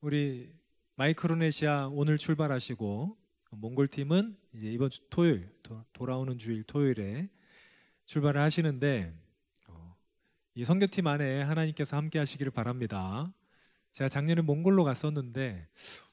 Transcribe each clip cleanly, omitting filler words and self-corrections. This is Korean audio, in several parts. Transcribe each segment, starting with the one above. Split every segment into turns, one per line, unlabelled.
우리 마이크로네시아 오늘 출발하시고 몽골 팀은 이제 이번 주 토요일 돌아오는 주일 토요일에 출발을 하시는데 이 선교팀 안에 하나님께서 함께 하시기를 바랍니다. 제가 작년에 몽골로 갔었는데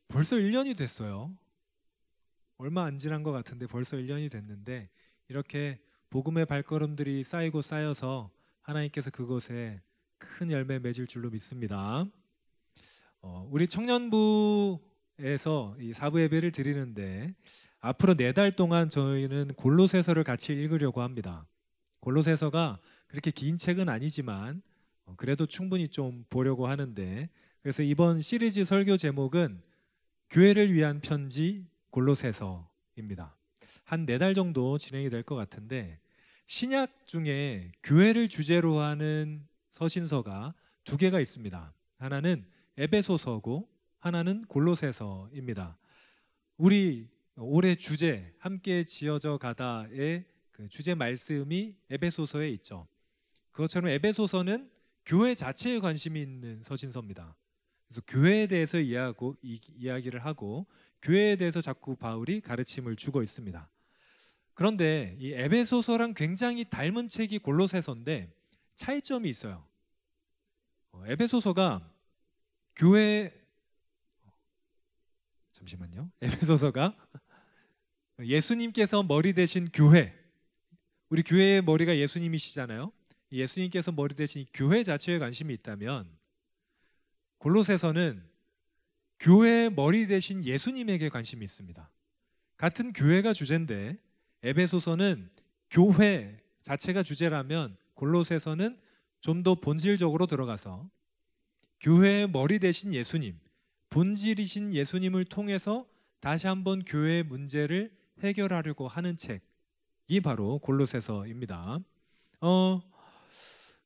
벌써 1년이 됐어요. 얼마 안 지난 것 같은데 벌써 1년이 됐는데 이렇게 복음의 발걸음들이 쌓이고 쌓여서 하나님께서 그곳에 큰 열매 맺을 줄로 믿습니다. 우리 청년부에서 이 사부 예배를 드리는데 앞으로 4달 동안 저희는 골로새서를 같이 읽으려고 합니다. 골로새서가 그렇게 긴 책은 아니지만 그래도 충분히 좀 보려고 하는데, 그래서 이번 시리즈 설교 제목은 교회를 위한 편지 골로새서입니다. 한 4달 정도 진행이 될 것 같은데, 신약 중에 교회를 주제로 하는 서신서가 2개가 있습니다. 하나는 에베소서고 하나는 골로새서입니다. 우리 올해 주제 함께 지어져 가다의 그 주제 말씀이 에베소서에 있죠. 그것처럼 에베소서는 교회 자체에 관심이 있는 서신서입니다. 그래서 교회에 대해서 이야기를 하고 교회에 대해서 자꾸 바울이 가르침을 주고 있습니다. 그런데 이 에베소서랑 굉장히 닮은 책이 골로새서인데 차이점이 있어요. 에베소서가 에베소서가 예수님께서 머리 되신 교회, 우리 교회의 머리가 예수님이시잖아요. 예수님께서 머리 되신 교회 자체에 관심이 있다면 골로새서는 교회의 머리 되신 예수님에게 관심이 있습니다. 같은 교회가 주제인데 에베소서는 교회 자체가 주제라면 골로새서는 좀 더 본질적으로 들어가서 교회의 머리 되신 예수님, 본질이신 예수님을 통해서 다시 한번 교회의 문제를 해결하려고 하는 책이 바로 골로새서입니다.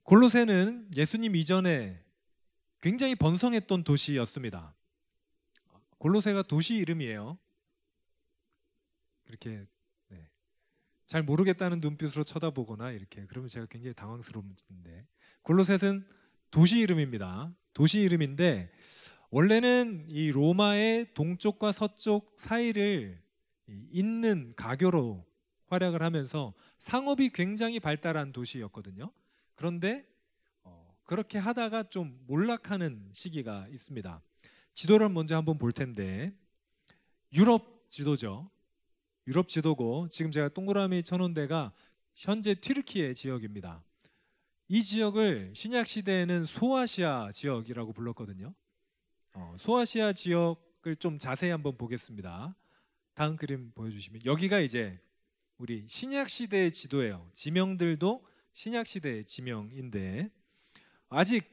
골로새는 예수님 이전에 굉장히 번성했던 도시였습니다. 골로새가 도시 이름이에요. 그렇게 잘 모르겠다는 눈빛으로 쳐다보거나 이렇게 그러면 제가 굉장히 당황스러운데, 골로새는 도시 이름입니다. 도시 이름인데 원래는 이 로마의 동쪽과 서쪽 사이를 잇는 가교로 활약을 하면서 상업이 굉장히 발달한 도시였거든요. 그런데 그렇게 하다가 좀 몰락하는 시기가 있습니다. 지도를 먼저 한번 볼 텐데, 유럽 지도죠. 유럽 지도고 지금 제가 동그라미 쳐놓은 데가 현재 튀르키예 지역입니다. 이 지역을 신약 시대에는 소아시아 지역이라고 불렀거든요. 소아시아 지역을 좀 자세히 한번 보겠습니다. 다음 그림 보여주시면, 여기가 이제 우리 신약 시대의 지도예요. 지명들도 신약 시대의 지명인데, 아직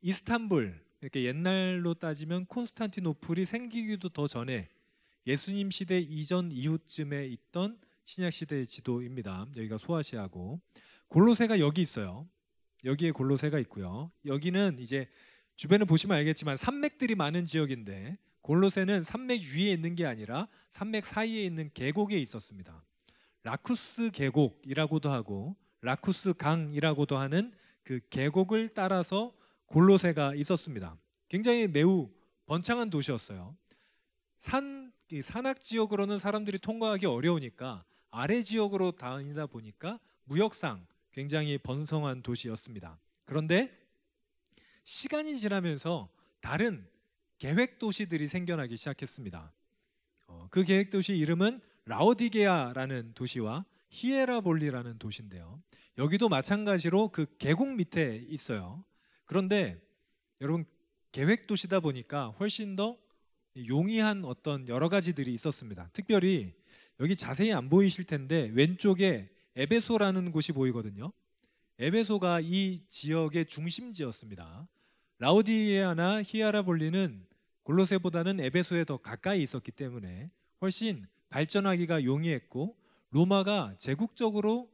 이스탄불, 이렇게 옛날로 따지면 콘스탄티노플이 생기기도 더 전에 예수님 시대 이전 이후쯤에 있던 신약 시대의 지도입니다. 여기가 소아시아고, 골로새가 여기 있어요. 여기에 골로새가 있고요. 여기는 이제 주변을 보시면 알겠지만 산맥들이 많은 지역인데, 골로새는 산맥 위에 있는 게 아니라 산맥 사이에 있는 계곡에 있었습니다. 라쿠스 계곡이라고도 하고 라쿠스 강이라고도 하는 그 계곡을 따라서 골로새가 있었습니다. 굉장히 매우 번창한 도시였어요. 산악 지역으로는 사람들이 통과하기 어려우니까 아래 지역으로 다니다 보니까 무역상 굉장히 번성한 도시였습니다. 그런데 시간이 지나면서 다른 계획 도시들이 생겨나기 시작했습니다. 그 계획 도시 이름은 라오디게아라는 도시와 히에라볼리라는 도시인데요. 여기도 마찬가지로 그 계곡 밑에 있어요. 그런데 여러분, 계획 도시다 보니까 훨씬 더 용이한 어떤 여러 가지들이 있었습니다. 특별히 여기 자세히 안 보이실 텐데 왼쪽에 에베소라는 곳이 보이거든요. 에베소가 이 지역의 중심지였습니다. 라오디게아나 히에라볼리는 골로새보다는 에베소에 더 가까이 있었기 때문에 훨씬 발전하기가 용이했고 로마가 제국적으로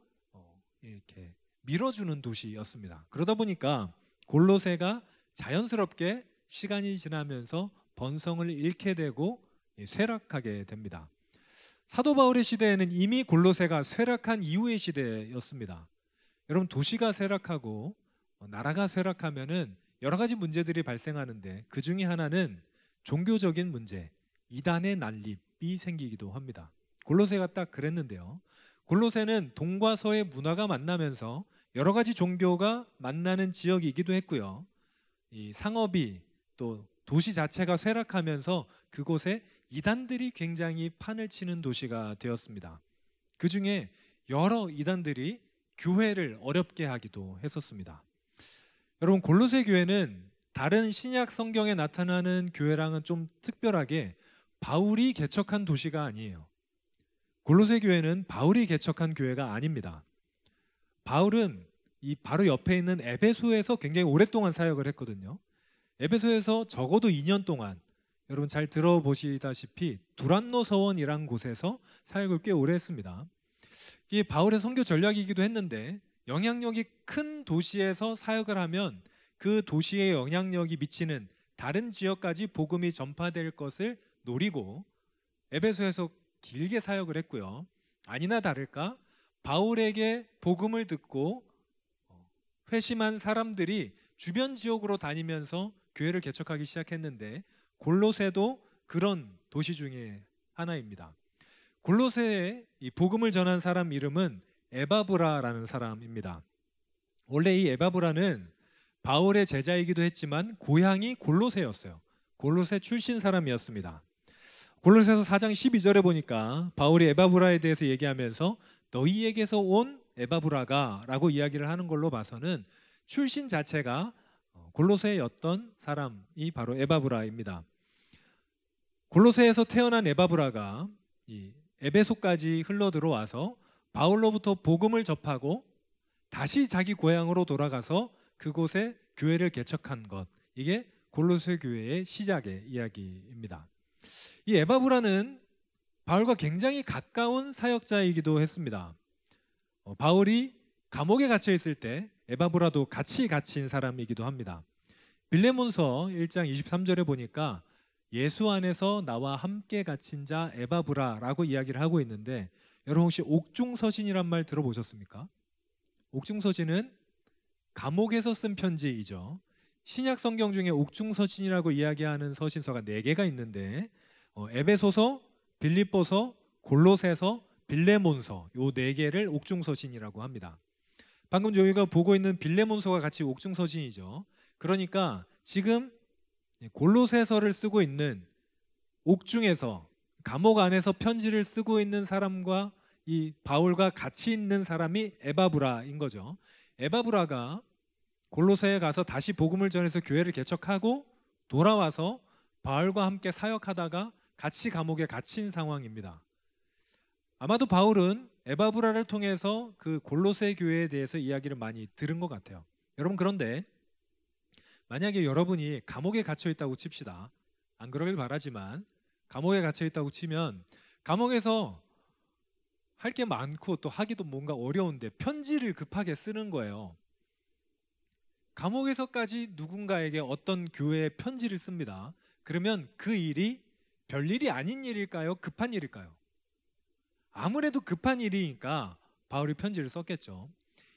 이렇게 밀어주는 도시였습니다. 그러다 보니까 골로새가 자연스럽게 시간이 지나면서 번성을 잃게 되고 쇠락하게 됩니다. 사도 바울의 시대에는 이미 골로새가 쇠락한 이후의 시대였습니다. 여러분, 도시가 쇠락하고 나라가 쇠락하면은 여러 가지 문제들이 발생하는데 그 중에 하나는 종교적인 문제, 이단의 난립이 생기기도 합니다. 골로새가 딱 그랬는데요. 골로새는 동과 서의 문화가 만나면서 여러 가지 종교가 만나는 지역이기도 했고요. 이 상업이 또 도시 자체가 쇠락하면서 그곳에 이단들이 굉장히 판을 치는 도시가 되었습니다. 그 중에 여러 이단들이 교회를 어렵게 하기도 했었습니다. 여러분, 골로새 교회는 다른 신약 성경에 나타나는 교회랑은 좀 특별하게 바울이 개척한 도시가 아니에요. 골로새 교회는 바울이 개척한 교회가 아닙니다. 바울은 이 바로 옆에 있는 에베소에서 굉장히 오랫동안 사역을 했거든요. 에베소에서 적어도 2년 동안, 여러분 잘 들어보시다시피 두란노 서원이란 곳에서 사역을 꽤 오래 했습니다. 이게 바울의 선교 전략이기도 했는데, 영향력이 큰 도시에서 사역을 하면 그 도시의 영향력이 미치는 다른 지역까지 복음이 전파될 것을 노리고 에베소에서 길게 사역을 했고요. 아니나 다를까 바울에게 복음을 듣고 회심한 사람들이 주변 지역으로 다니면서 교회를 개척하기 시작했는데, 골로새도 그런 도시 중에 하나입니다. 골로새에 이 복음을 전한 사람 이름은 에바브라라는 사람입니다. 원래 이 에바브라는 바울의 제자이기도 했지만 고향이 골로새였어요. 골로새 출신 사람이었습니다. 골로새서 4장 12절에 보니까 바울이 에바브라에 대해서 얘기하면서 너희에게서 온 에바브라가 라고 이야기를 하는 걸로 봐서는 출신 자체가 골로새였던 사람이 바로 에바브라입니다. 골로새에서 태어난 에바브라가 이 에베소까지 흘러 들어와서 바울로부터 복음을 접하고 다시 자기 고향으로 돌아가서 그곳에 교회를 개척한 것, 이게 골로새 교회의 시작의 이야기입니다. 이 에바브라는 바울과 굉장히 가까운 사역자이기도 했습니다. 바울이 감옥에 갇혀 있을 때 에바브라도 같이 갇힌 사람이기도 합니다. 빌레몬서 1장 23절에 보니까 예수 안에서 나와 함께 갇힌 자 에바브라라고 이야기를 하고 있는데, 여러분 혹시 옥중서신이란 말 들어보셨습니까? 옥중서신은 감옥에서 쓴 편지이죠. 신약 성경 중에 옥중서신이라고 이야기하는 서신서가 4개가 있는데 에베소서, 빌립보서, 골로새서, 빌레몬서, 요 4개를 옥중서신이라고 합니다. 방금 저희가 보고 있는 빌레몬서가 같이 옥중서신이죠. 그러니까 지금 골로새서를 쓰고 있는 옥중에서, 감옥 안에서 편지를 쓰고 있는 사람과 이 바울과 같이 있는 사람이 에바브라인 거죠. 에바브라가 골로새에 가서 다시 복음을 전해서 교회를 개척하고 돌아와서 바울과 함께 사역하다가 같이 감옥에 갇힌 상황입니다. 아마도 바울은 에바브라를 통해서 그 골로새 교회에 대해서 이야기를 많이 들은 것 같아요. 여러분, 그런데 만약에 여러분이 감옥에 갇혀 있다고 칩시다. 안 그러길 바라지만 감옥에 갇혀 있다고 치면 감옥에서 할 게 많고 또 하기도 뭔가 어려운데 편지를 급하게 쓰는 거예요. 감옥에서까지 누군가에게 어떤 교회에 편지를 씁니다. 그러면 그 일이 별일이 아닌 일일까요? 급한 일일까요? 아무래도 급한 일이니까 바울이 편지를 썼겠죠.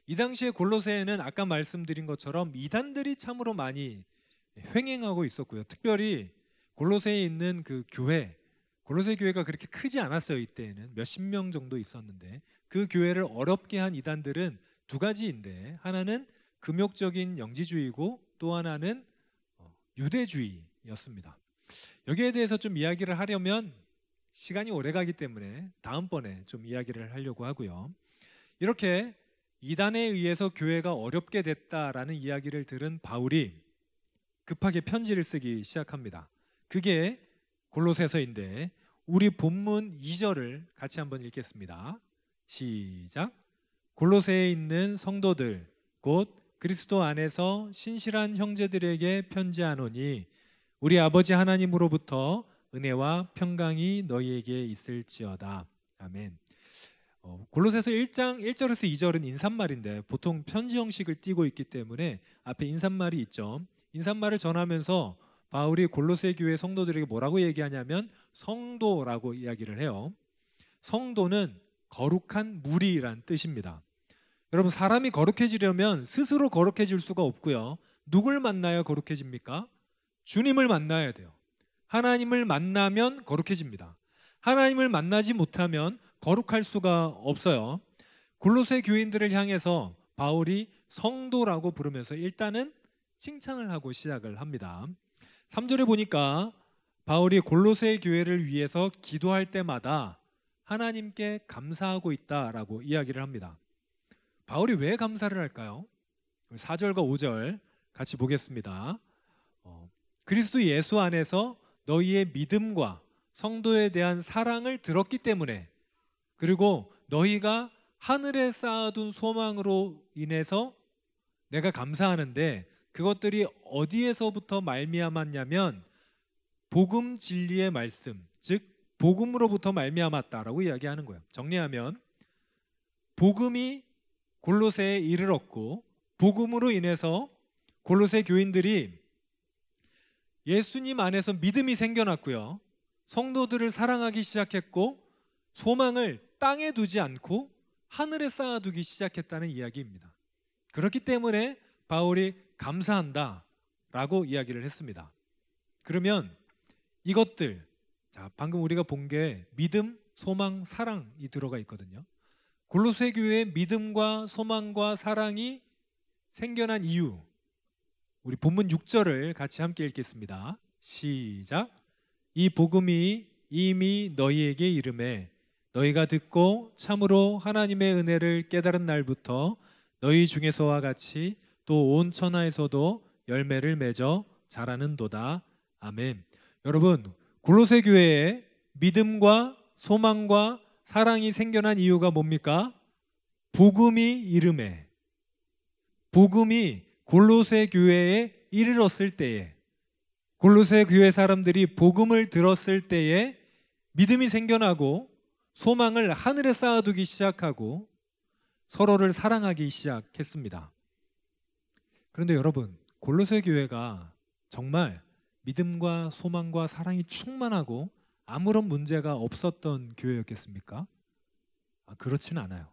이 당시에 골로새에는 아까 말씀드린 것처럼 이단들이 참으로 많이 횡행하고 있었고요. 특별히 골로새에 있는 그 교회, 골로새 교회가 그렇게 크지 않았어요. 이때에는 몇십 명 정도 있었는데 그 교회를 어렵게 한 이단들은 2가지인데, 하나는 금욕적인 영지주의고 또 하나는 유대주의였습니다. 여기에 대해서 좀 이야기를 하려면 시간이 오래 가기 때문에 다음번에 좀 이야기를 하려고 하고요. 이렇게 이단에 의해서 교회가 어렵게 됐다라는 이야기를 들은 바울이 급하게 편지를 쓰기 시작합니다. 그게 골로새서인데 우리 본문 2절을 같이 한번 읽겠습니다. 시작. 골로새에 있는 성도들 곧 그리스도 안에서 신실한 형제들에게 편지하노니 우리 아버지 하나님으로부터 은혜와 평강이 너희에게 있을지어다. 아멘. 골로새서 1장 1절에서 2절은 인사말인데 보통 편지 형식을 띠고 있기 때문에 앞에 인사말이 있죠. 인사말을 전하면서 바울이 골로새 교회 성도들에게 뭐라고 얘기하냐면 성도라고 이야기를 해요. 성도는 거룩한 무리란 뜻입니다. 여러분, 사람이 거룩해지려면 스스로 거룩해질 수가 없고요. 누굴 만나야 거룩해집니까? 주님을 만나야 돼요. 하나님을 만나면 거룩해집니다. 하나님을 만나지 못하면 거룩할 수가 없어요. 골로새 교인들을 향해서 바울이 성도라고 부르면서 일단은 칭찬을 하고 시작을 합니다. 3절에 보니까 바울이 골로새 교회를 위해서 기도할 때마다 하나님께 감사하고 있다라고 이야기를 합니다. 바울이 왜 감사를 할까요? 4절과 5절 같이 보겠습니다. 그리스도 예수 안에서 너희의 믿음과 성도에 대한 사랑을 들었기 때문에, 그리고 너희가 하늘에 쌓아둔 소망으로 인해서 내가 감사하는데, 그것들이 어디에서부터 말미암았냐면 복음 진리의 말씀, 즉 복음으로부터 말미암았다라고 이야기하는 거예요. 정리하면 복음이 골로새에 이르렀고, 복음으로 인해서 골로새 교인들이 예수님 안에서 믿음이 생겨났고요, 성도들을 사랑하기 시작했고, 소망을 땅에 두지 않고 하늘에 쌓아두기 시작했다는 이야기입니다. 그렇기 때문에 바울이 감사한다라고 이야기를 했습니다. 그러면 이것들, 자, 방금 우리가 본 게 믿음, 소망, 사랑이 들어가 있거든요. 골로새 교회의 믿음과 소망과 사랑이 생겨난 이유, 우리 본문 6절을 같이 함께 읽겠습니다. 시작. 이 복음이 이미 너희에게 이름에 너희가 듣고 참으로 하나님의 은혜를 깨달은 날부터 너희 중에서와 같이 또 온 천하에서도 열매를 맺어 자라는도다. 아멘. 여러분, 골로새 교회에 믿음과 소망과 사랑이 생겨난 이유가 뭡니까? 복음이 이름에, 복음이 골로새 교회에 이르렀을 때에, 골로새 교회 사람들이 복음을 들었을 때에 믿음이 생겨나고 소망을 하늘에 쌓아두기 시작하고 서로를 사랑하기 시작했습니다. 그런데 여러분, 골로새 교회가 정말 믿음과 소망과 사랑이 충만하고 아무런 문제가 없었던 교회였겠습니까? 그렇진 않아요.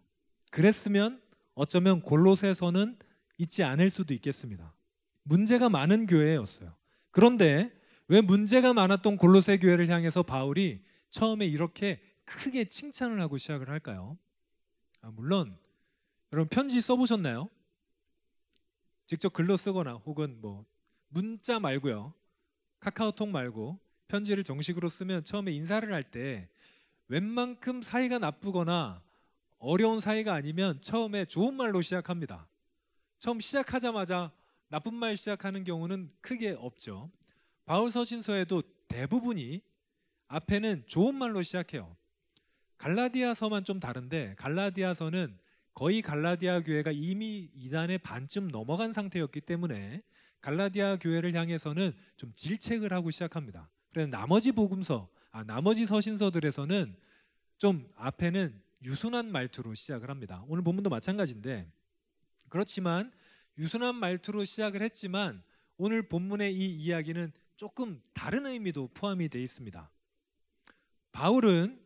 그랬으면 어쩌면 골로새서는 있지 않을 수도 있겠습니다. 문제가 많은 교회였어요. 그런데 왜 문제가 많았던 골로새 교회를 향해서 바울이 처음에 이렇게 크게 칭찬을 하고 시작을 할까요? 물론 여러분 편지 써보셨나요? 직접 글로 쓰거나 혹은 뭐 문자 말고요, 카카오톡 말고 편지를 정식으로 쓰면 처음에 인사를 할 때 웬만큼 사이가 나쁘거나 어려운 사이가 아니면 처음에 좋은 말로 시작합니다. 처음 시작하자마자 나쁜 말 시작하는 경우는 크게 없죠. 바울 서신서에도 대부분이 앞에는 좋은 말로 시작해요. 갈라디아서만 좀 다른데, 갈라디아서는 거의 갈라디아 교회가 이미 이단의 반쯤 넘어간 상태였기 때문에 갈라디아 교회를 향해서는 좀 질책을 하고 시작합니다. 그래서 나머지 복음서, 나머지 서신서들에서는 좀 앞에는 유순한 말투로 시작을 합니다. 오늘 본문도 마찬가지인데, 그렇지만 유순한 말투로 시작을 했지만 오늘 본문의 이 이야기는 조금 다른 의미도 포함이 되어 있습니다. 바울은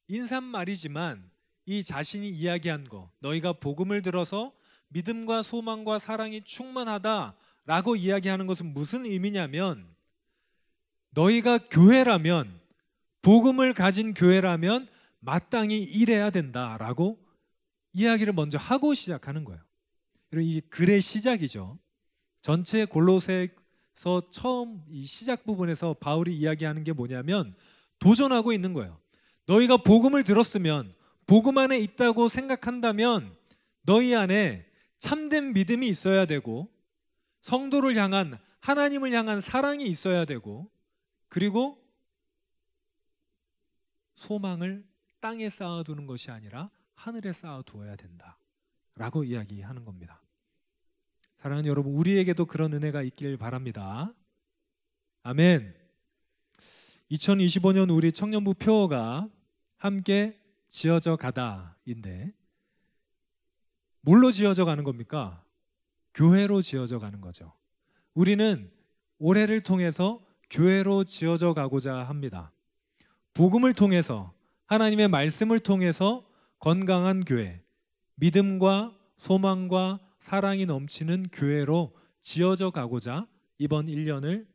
인사말이지만 이 자신이 이야기한 거, 너희가 복음을 들어서 믿음과 소망과 사랑이 충만하다라고 이야기하는 것은 무슨 의미냐면, 너희가 교회라면, 복음을 가진 교회라면 마땅히 이래야 된다라고 이야기를 먼저 하고 시작하는 거예요. 이 글의 시작이죠. 전체 골로새서 처음 이 시작 부분에서 바울이 이야기하는 게 뭐냐면 도전하고 있는 거예요. 너희가 복음을 들었으면, 복음 안에 있다고 생각한다면 너희 안에 참된 믿음이 있어야 되고, 성도를 향한, 하나님을 향한 사랑이 있어야 되고, 그리고 소망을 땅에 쌓아두는 것이 아니라 하늘에 쌓아두어야 된다라고 이야기하는 겁니다. 사랑하는 여러분, 우리에게도 그런 은혜가 있길 바랍니다. 아멘. 2025년 우리 청년부 표어가 함께 지어져 가다인데, 뭘로 지어져 가는 겁니까? 교회로 지어져 가는 거죠. 우리는 올해를 통해서 교회로 지어져 가고자 합니다. 복음을 통해서, 하나님의 말씀을 통해서 건강한 교회, 믿음과 소망과 사랑이 넘치는 교회로 지어져 가고자 이번 1년을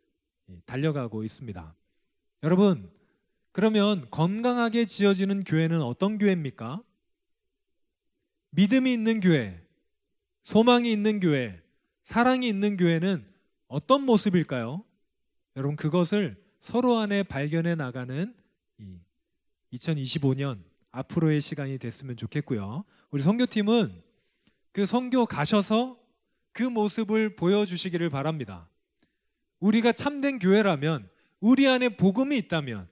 달려가고 있습니다. 여러분, 그러면 건강하게 지어지는 교회는 어떤 교회입니까? 믿음이 있는 교회, 소망이 있는 교회, 사랑이 있는 교회는 어떤 모습일까요? 여러분, 그것을 서로 안에 발견해 나가는 2025년 앞으로의 시간이 됐으면 좋겠고요. 우리 선교팀은 그 선교 가셔서 그 모습을 보여주시기를 바랍니다. 우리가 참된 교회라면, 우리 안에 복음이 있다면,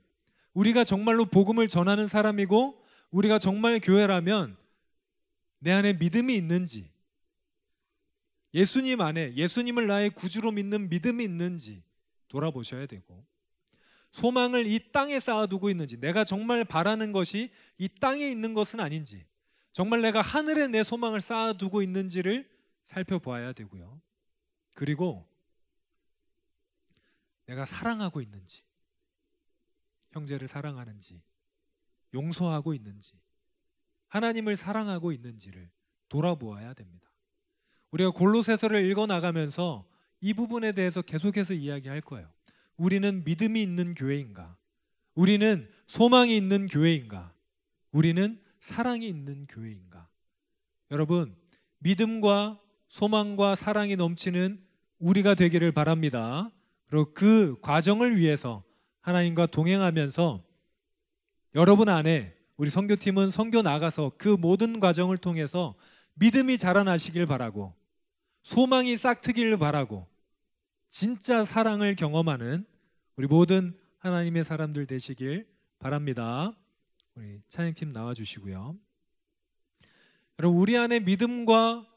우리가 정말로 복음을 전하는 사람이고 우리가 정말 교회라면 내 안에 믿음이 있는지, 예수님 안에 예수님을 나의 구주로 믿는 믿음이 있는지 돌아보셔야 되고, 소망을 이 땅에 쌓아두고 있는지, 내가 정말 바라는 것이 이 땅에 있는 것은 아닌지, 정말 내가 하늘에 내 소망을 쌓아두고 있는지를 살펴보아야 되고요. 그리고 내가 사랑하고 있는지, 형제를 사랑하는지, 용서하고 있는지, 하나님을 사랑하고 있는지를 돌아보아야 됩니다. 우리가 골로새서를 읽어나가면서 이 부분에 대해서 계속해서 이야기할 거예요. 우리는 믿음이 있는 교회인가? 우리는 소망이 있는 교회인가? 우리는 사랑이 있는 교회인가? 여러분, 믿음과 소망과 사랑이 넘치는 우리가 되기를 바랍니다. 그리고 그 과정을 위해서 하나님과 동행하면서 여러분 안에 우리 선교팀은 선교 나가서 그 모든 과정을 통해서 믿음이 자라나시길 바라고, 소망이 싹트기를 바라고, 진짜 사랑을 경험하는 우리 모든 하나님의 사람들 되시길 바랍니다. 우리 찬양팀 나와주시고요. 여러분, 우리 안에 믿음과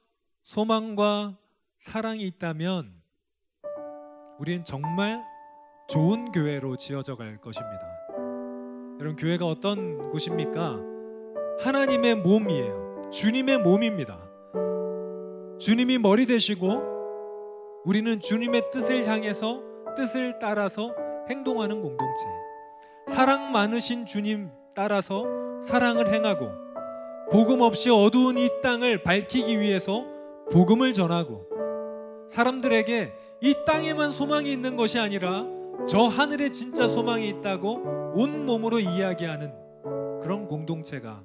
소망과 사랑이 있다면 우리는 정말 좋은 교회로 지어져 갈 것입니다. 여러분, 교회가 어떤 곳입니까? 하나님의 몸이에요. 주님의 몸입니다. 주님이 머리 되시고 우리는 주님의 뜻을 향해서, 뜻을 따라서 행동하는 공동체, 사랑 많으신 주님 따라서 사랑을 행하고, 복음 없이 어두운 이 땅을 밝히기 위해서 복음을 전하고, 사람들에게 이 땅에만 소망이 있는 것이 아니라 저 하늘에 진짜 소망이 있다고 온몸으로 이야기하는 그런 공동체가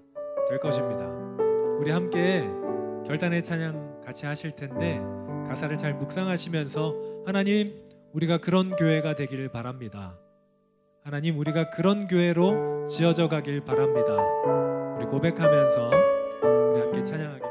될 것입니다. 우리 함께 결단의 찬양 같이 하실 텐데 가사를 잘 묵상하시면서, 하나님, 우리가 그런 교회가 되기를 바랍니다. 하나님, 우리가 그런 교회로 지어져 가길 바랍니다. 우리 고백하면서 우리 함께 찬양하겠습니다.